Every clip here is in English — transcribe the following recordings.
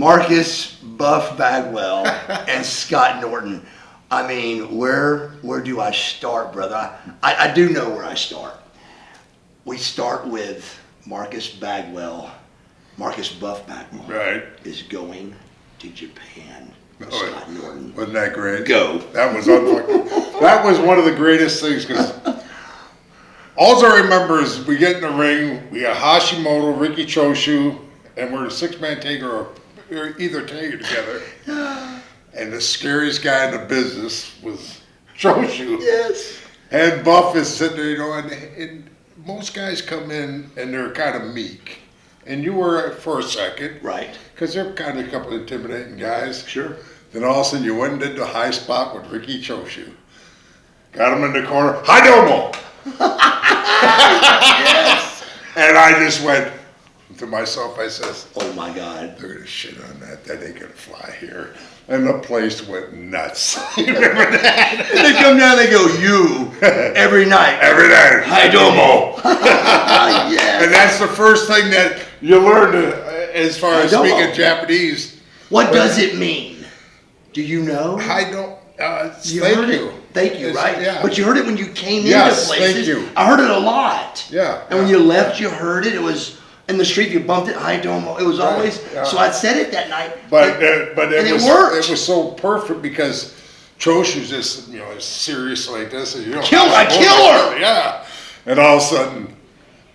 Marcus Buff Bagwell and Scott Norton. I mean, where do I start, brother? I do know where I start. We start with Marcus Bagwell. Marcus Buff Bagwell is going to Japan. Scott Norton. Wasn't that great? Go. That was that was one of the greatest things because all I remember is we get in the ring, we got Hashimoto, Ricky Choshu, and we're a six-man tag or either tag together. And the scariest guy in the business was Choshu. Yes. And Buff is sitting there, you know, and most guys come in and they're kind of meek. And you were for a second. Right. Because they're kind of a couple of intimidating guys. Sure. Then all of a sudden you went into the high spot with Ricky Choshu. Got him in the corner. Hi, Domo! Yes. And I just went to myself, I says, oh my God. they're going to shit on that. That ain't going to fly here. And the place went nuts. You remember that? They come down, they go, you, every night. Every night. Hi, Domo. Yes. And that's the first thing that you learn as far as Domo. speaking Japanese. What does it mean? Do you know? I don't. You Thank heard you. it. Thank you, right? Yeah. But you heard it when you came Yes, into places. thank you. I heard it a lot. Yeah. And when you left, you heard it. It was in the street. You bumped it. Hi, Domo. It was always. Yeah. So I said it that night. But and it worked. It was so perfect because Choshu's just serious like this, and Killer. Yeah. And all of a sudden,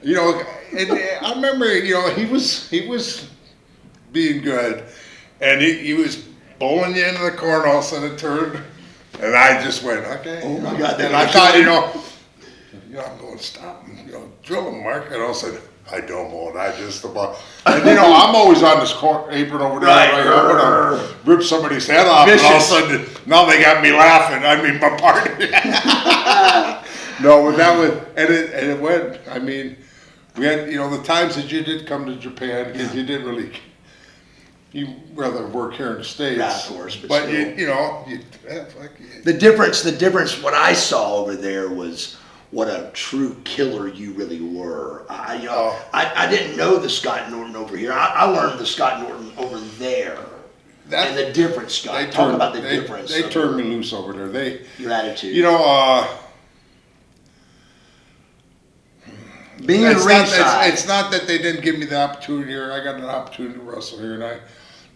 and I remember he was being good, and he was bowling you into the corner. All of a sudden it turned, and I just went, okay. Oh my God! And I thought, I'm going to stop and drill him, Mark, and all of a sudden. I don't know, and I just about, and I'm always on this apron over there. Right. I'm gonna rip somebody's head off, Vicious. and all of a sudden, now they got me laughing. I mean, my partner. No, but that was, and it went. I mean, we had, the times that you did come to Japan because you didn't really, you rather work here in the States. Yeah, of course, but still. The difference. What I saw over there was what a true killer you really were. I didn't know the Scott Norton over here. I learned the Scott Norton over there. And the difference, Scott. Talk about the difference. They turned me loose over there. Your attitude. Being in ringside. It's not that they didn't give me the opportunity here. I got an opportunity to wrestle here, and I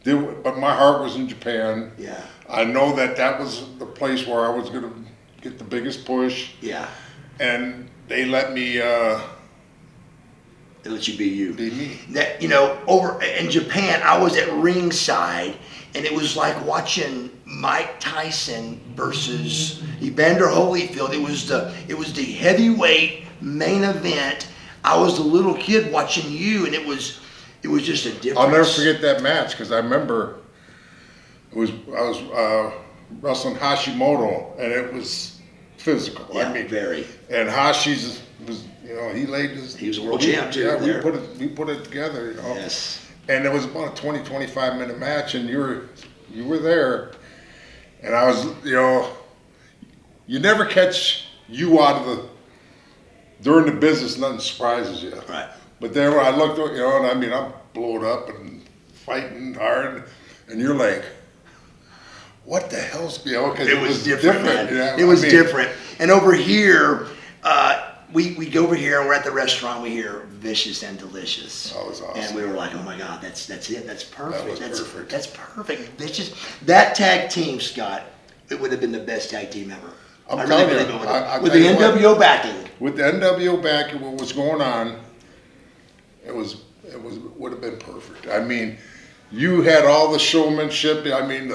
did. But my heart was in Japan. Yeah. I know that was the place where I was going to get the biggest push. Yeah. And they let me. They let you be you. Be me. That over in Japan, I was at ringside, and it was like watching Mike Tyson versus Evander Holyfield. It was the heavyweight main event. I was the little kid watching you, and it was just a difference. I'll never forget that match because I remember I was wrestling Hashimoto, and it was physical. Yeah, I mean, very. And Hashi's was, he laid his. He was a world champ too. Yeah, there. we put it together, Yes. And it was about a 20-25 minute match, and you were there, and I was, you never catch you out of during the business, nothing surprises you. Right. But then when I looked, and I mean, I'm blowed up and fighting hard, and you're like, what the hell's, because it was different. Man. It was different. And over here, we go over here and we're at the restaurant. We hear "vicious and delicious." That was awesome. And we were like, "Oh my God, that's it. That's perfect. Perfect. That's perfect." Vicious. That tag team, Scott, it would have been the best tag team ever. I'm telling you, with the NWO backing. With the NWO backing, what was going on, it would have been perfect. I mean, you had all the showmanship. I mean,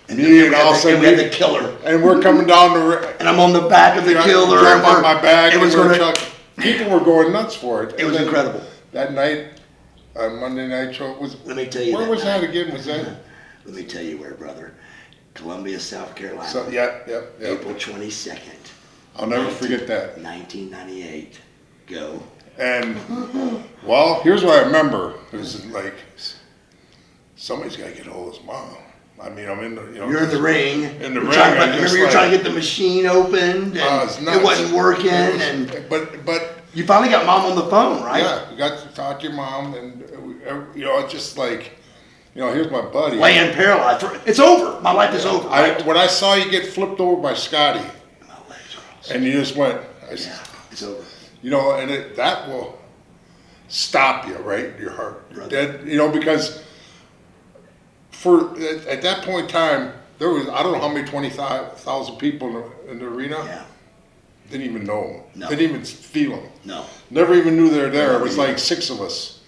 we had the killer, and we're coming down the. And I'm on the back of the killer. I'm on my back. It was people were going nuts for it. It was incredible. That night, Monday Night Show was. Let me tell you. Where was that again? Was that? Let me tell you where, brother. Columbia, South Carolina. So, yep. April 22nd. I'll never forget that. 1998. Go. And, well, here's what I remember. It was like, somebody's got to get hold of his mom. I mean, I'm in the, You're in the ring. In the ring. Remember you were trying to get the machine opened, and it wasn't working. But you finally got mom on the phone, right? Yeah, you got to talk to your mom, and, it's just like, here's my buddy. laying paralyzed. It's over. My life is over. Right? When I saw you get flipped over by Scotty, My legs are all and you just went, it's over. and that will stop you, right? Your heart, Brother. dead, because at that point in time, there was, I don't know how many 20,000 people in the arena. Yeah. Didn't even know them. No. Didn't even feel them. No. Never even knew they were there. It was like 6 of us.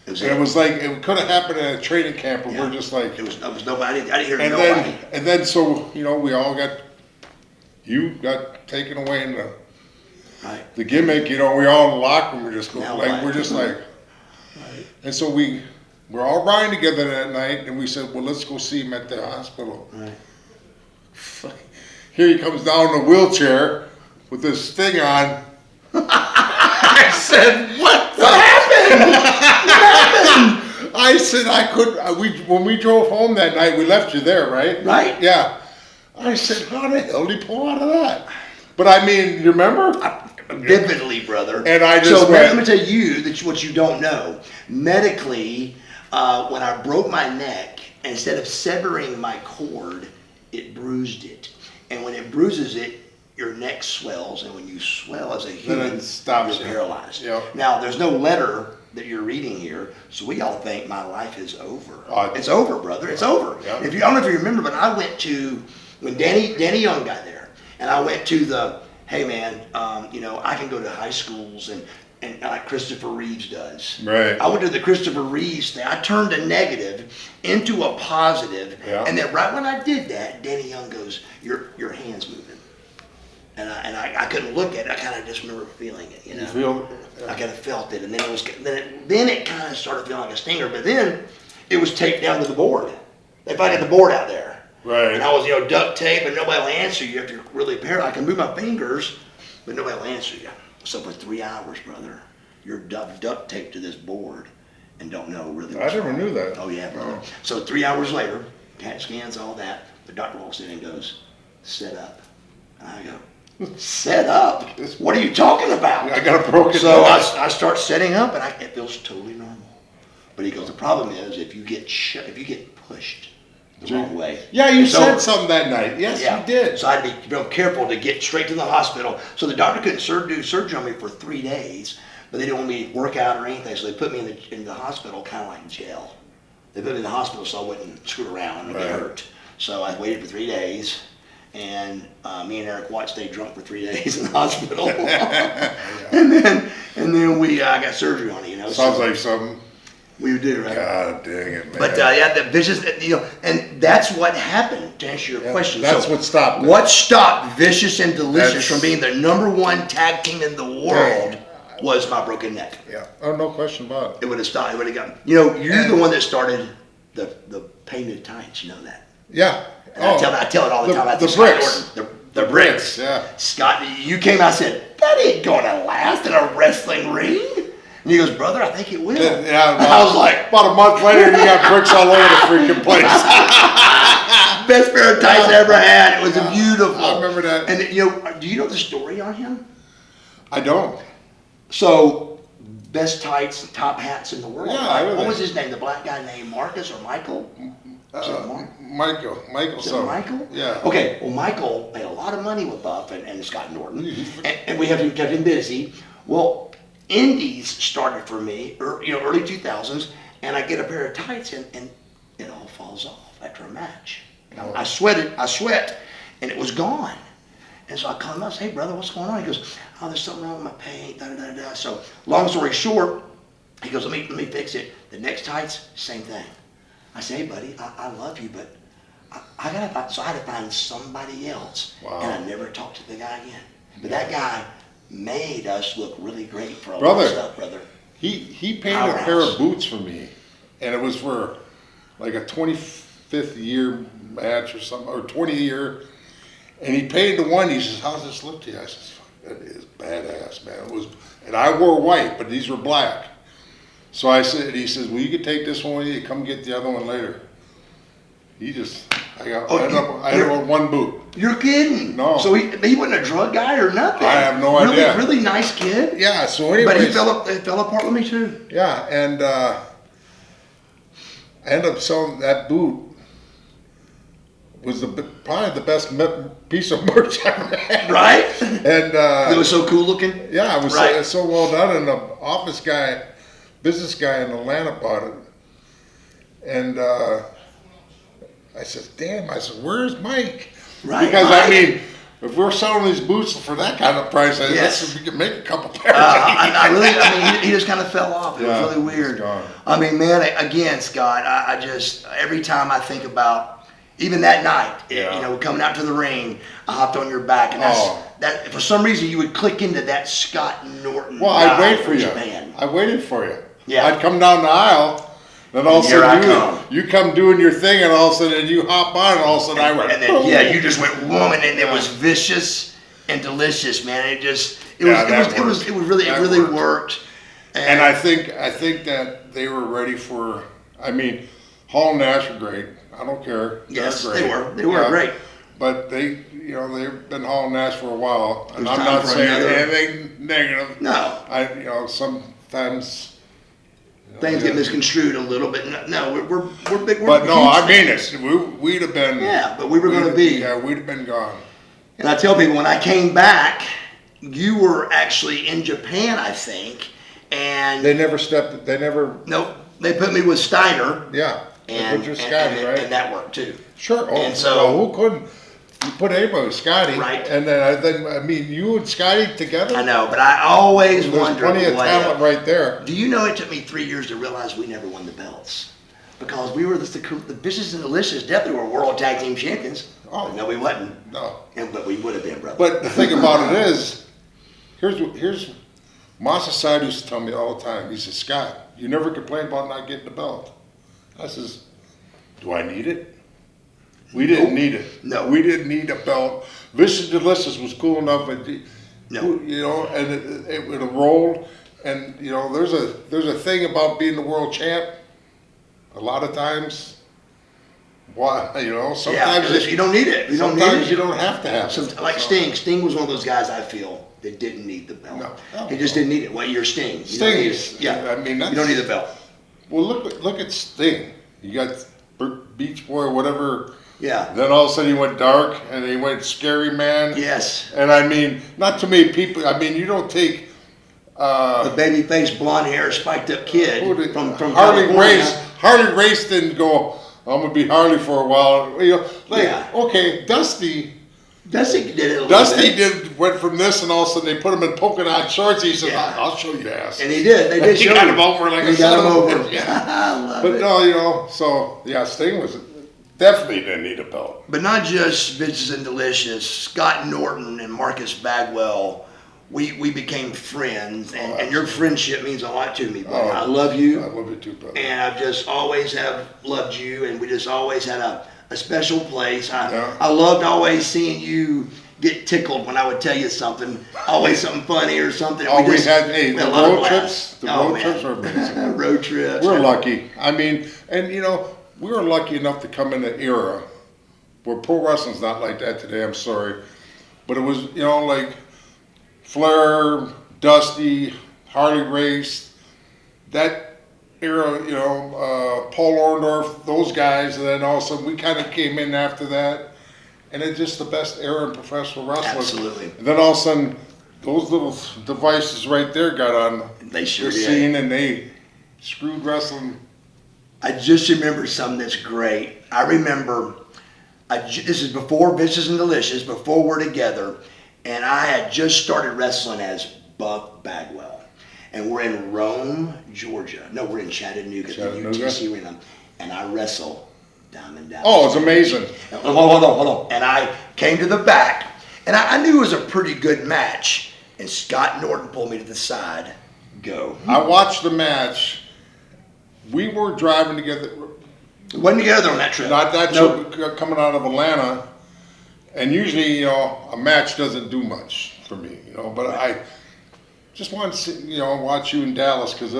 It was like, it could have happened at a training camp, and we're just like. It was nobody. I didn't hear and nobody. Then, so, we all you got taken away in the gimmick, we all in the locker room, we're just like. And so we're all riding together that night, and we said, well, let's go see him at the hospital. Right. Here he comes down in a wheelchair with this thing on. I said, what happened? I said, when we drove home that night, we left you there, right? Right. Yeah. I said, how the hell did he pull out of that? But I mean, you remember? Vividly, brother. And I just so went, let me tell you what you don't know. Medically, when I broke my neck, instead of severing my cord, it bruised it. And when it bruises it, your neck swells, and when you swell as a human, you're paralyzed. Yep. Now, there's no letter that you're reading here, so we all think my life is over. Oh, it's over, brother. It's over. Yep. I don't know if you remember, but I went to when Danny Young got there, and I went to the hey man, I can go to high schools and like Christopher Reeves does. Right. I went to the Christopher Reeves thing. I turned a negative into a positive, and then right when I did that, Danny Young goes, "Your hand's moving." And I couldn't look at it. I kind of just remember feeling it, You feel? I kind of felt it, and then it kind of started feeling like a stinger. But then it was taped down to the board. They had the board out there, Right. and I was duct tape, and nobody will answer you if you're really paralyzed. I can move my fingers, but nobody will answer you. So for 3 hours, brother, you're duct taped to this board, and don't know really. I never knew that. Oh yeah, brother. So 3 hours later, CAT scans, all that. The doctor walks in and goes, "Set up," and I go. Set up? What are you talking about? I got a broken So neck. I start setting up, and it feels totally normal. But he goes, the problem is if you get pushed the wrong way. Yeah, you said over. something that night. Yes, you did. So I had to be real careful to get straight to the hospital. So the doctor couldn't do surgery on me for 3 days, but they didn't want me to work out or anything. So they put me in the hospital, kind of like jail. They put me in the hospital so I wouldn't screw around and get hurt. So I waited for 3 days. And me and Eric White stayed drunk for 3 days in the hospital, and then I got surgery on it. Sounds like something. We do, right? God dang it, man. But the vicious, and that's what happened. To answer your question, That's what stopped it. What stopped Vicious and Delicious from being the #1 tag team in the world was my broken neck. Yeah. Oh, no question about it. It would have stopped. It would have gotten. You're the one that started the painted tights. You know that. Yeah. And I tell it all the time. The bricks. The bricks. Yeah. Scott, you came out and said, that ain't going to last in a wrestling ring. And he goes, brother, I think it will. Yeah, I was like. About a month later, you got bricks all over the freaking place. Best pair of tights I ever had. It was beautiful. I remember that. And do you know the story on him? I don't. So, best tights, top hats in the world. Yeah, I know What that. was his name? The black guy named Marcus or Michael? Michael. Is it Michael? Yeah. Okay. Well, Michael made a lot of money with Buff and Scott Norton, and we have kept him busy. Well, Indies started for me, early 2000s, and I get a pair of tights, and it all falls off after a match. I sweat, and it was gone. And so I call him up and say, hey, brother, what's going on? He goes, oh, there's something wrong with my paint, da-da-da-da. So long story short, he goes, let me fix it. The next tights, same thing. I say, hey, buddy, I love you, but I had to find somebody else. Wow. And I never talked to the guy again. But that guy made us look really great for a lot of stuff, brother. He painted a pair of boots for me, and it was for like a 25th year match or something, or 20 year. And he painted the one. He says, "How's this look to you?" I says, "That is badass, man." It was, and I wore white, but these were black. So he says, "Well, you can take this one with you. Come get the other one later." I ended up with one boot. You're kidding? No. So he wasn't a drug guy or nothing. I have no idea. Really nice kid. Yeah. So anyway, But he fell apart with me too. Yeah, and I ended up selling that boot. Was probably the best piece of merch I ever had. Right? And It was so cool looking. yeah, it was Right. so well done. And the business guy in Atlanta bought it. And I said, "Damn!" I said, "Where's Mike?" Right. Because Mike. I mean, if we're selling these boots for that kind of price, Yes. we could make a couple pairs. I mean, he just kind of fell off. It Yeah, was really he's weird. gone. I mean, man, again, Scott, I just, every time I think about, even that night, Yeah. you know, coming out to the ring, I hopped on your back, and that for some reason you would click into that Scott Norton. Well, I'd guy wait for from you. Japan. I waited for you. Yeah. I'd come down the aisle, then all of a Here I sudden come. you come doing your thing, and all of a sudden you hop on, and all of a sudden I went. And then, yeah, you just went woman, and it was vicious and delicious, man. It really worked. And I think that they were ready for. I mean, Hall and Nash were great. I don't care. Yes, They're great. they were great. But they've been Hall and Nash for a while, and There's I'm time not for saying another. anything negative. No. Sometimes. Things get misconstrued a little bit. No, we're big. But we're no, huge I mean fans. it. We'd have been. Yeah, but we were going to be. Yeah, we'd have been gone. And I tell people, when I came back, you were actually in Japan, I think, and They never stepped. They never. nope, they put me with Steiner, Yeah. and Which was Scotty, right? and that worked too. Sure. Oh, And so- well, who couldn't? You put anybody with Scotty, Right. And then I mean, you and Scotty together. I know, but I always There's wondered. plenty of talent right there. Do you know it took me 3 years to realize we never won the belts? Because we were the Vicious and Delicious definitely were world tag team champions. Oh. No, we wasn't. No. But we would have been, brother. But the thing about it is, here's Masa Side used to tell me all the time. He says, "Scott, you never complain about not getting the belt." I says, "Do I need it? We didn't need it. No. We didn't need a belt. Vicious Delicious was cool enough, but No. you know, and it would have rolled. And you know, there's a thing about being the world champ. A lot of times, why sometimes you don't need it. You don't need sometimes it. you don't have to have it. Like Sting. Sting was one of those guys I feel that didn't need the belt. No. He just didn't need it. Well, you're Sting. You don't Sting need is. it. Yeah. I mean, you don't need the belt. Well, look at Sting. You got Beach Boy, whatever. Yeah. Then all of a sudden he went dark, and he went Scary Man. Yes. And I mean, not too many people. I mean, you don't take The baby faced blonde hair spiked up kid from Harley California. Race. Harley Race didn't go. I'm gonna be Harley for a while. You know, like Yeah. okay, Dusty Dusty did it a little Dusty bit. went from this, and all of a sudden they put him in polka dot shorts. He said, Yeah. "I'll show you ass." And he did. They did He show got him. him over like He a got him son of a over. bitch, yeah. I love But it. no, so yeah, Sting was definitely didn't need a belt. But not just Vicious and Delicious. Scott Norton and Marcus Bagwell, we became friends, and your friendship means a lot to me, buddy. I love you, I love you too, brother. and I've just always have loved you, and we just always had a special place. I loved always seeing you get tickled when I would tell you something, always something funny or something. Oh, we just- had we the had a lot of road laughs. trips. The Oh, road man. trips were amazing. Road trips. We're lucky. I mean, and you know, we were lucky enough to come in an era where pro wrestling's not like that today. I'm sorry, but it was like Flair, Dusty, Harley Race, that era. Paul Orndorff, those guys, and then all of a sudden we kind of came in after that, and it's just the best era in professional wrestling. Absolutely. And then all of a sudden, those little devices right there got on They sure the did. scene, and they screwed wrestling. I just remember something that's great. I remember, this is before Vicious and Delicious, before we're together, and I had just started wrestling as Buck Bagwell. And we're in Rome, Georgia. No, we're in Chattanooga, the UTC Arena. And I wrestle Diamond Dallas. Oh, it's amazing. Hold on. And I came to the back, and I knew it was a pretty good match. And Scott Norton pulled me to the side. Go. I watched the match. We were driving together. Wasn't together on that trip. Not that Nope. trip coming out of Atlanta. And usually, a match doesn't do much for me, But I just wanted to see, watch you in Dallas because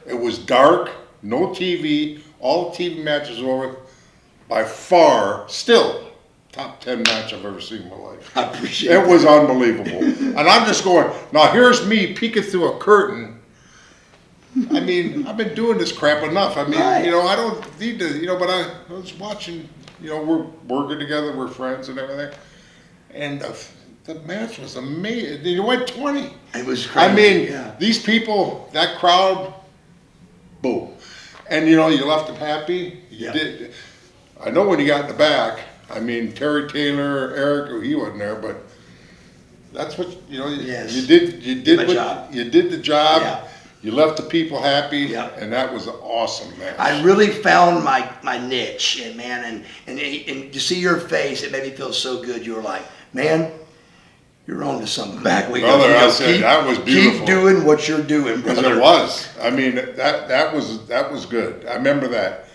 it was dark, no TV, all the TV matches were over. By far, still, top 10 match I've ever seen in my life. I appreciate It was unbelievable. And I'm just going, now here's me peeking through a curtain I mean, I've been doing this crap enough. I mean, Right. you know, I don't need to, you know, but I was watching, you know, we're working together, we're friends and everything. And the match was amazing. You went 20. It was crazy. I mean, yeah. these people, that crowd, boom. And you know, you left them happy. You Yeah. did. I know when you got in the back, I mean, Terry Taylor, Eric, he wasn't there, but that's what, you know, Yes. you did My what, job. you did the job. Yeah. You left the people happy, Yeah. and that was an awesome match. I really found my niche, and man, and to see your face, it made me feel so good. You were like, man, you're on to something back. Brother, I said, that was beautiful. Keep doing what you're doing, Because brother. it was. I mean, that was good. I remember that,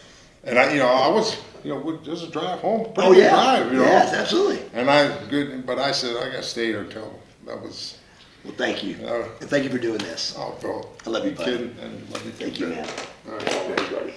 and I was, you know, there's a drive home. Pretty Oh good yeah, drive, you know. yes, absolutely. And but I said I got to stay here till that was. Well, thank you, and thank you for doing this. Oh, bro. I love you, buddy. Kidding, and love you. Thank you, man. All right, thanks, buddy.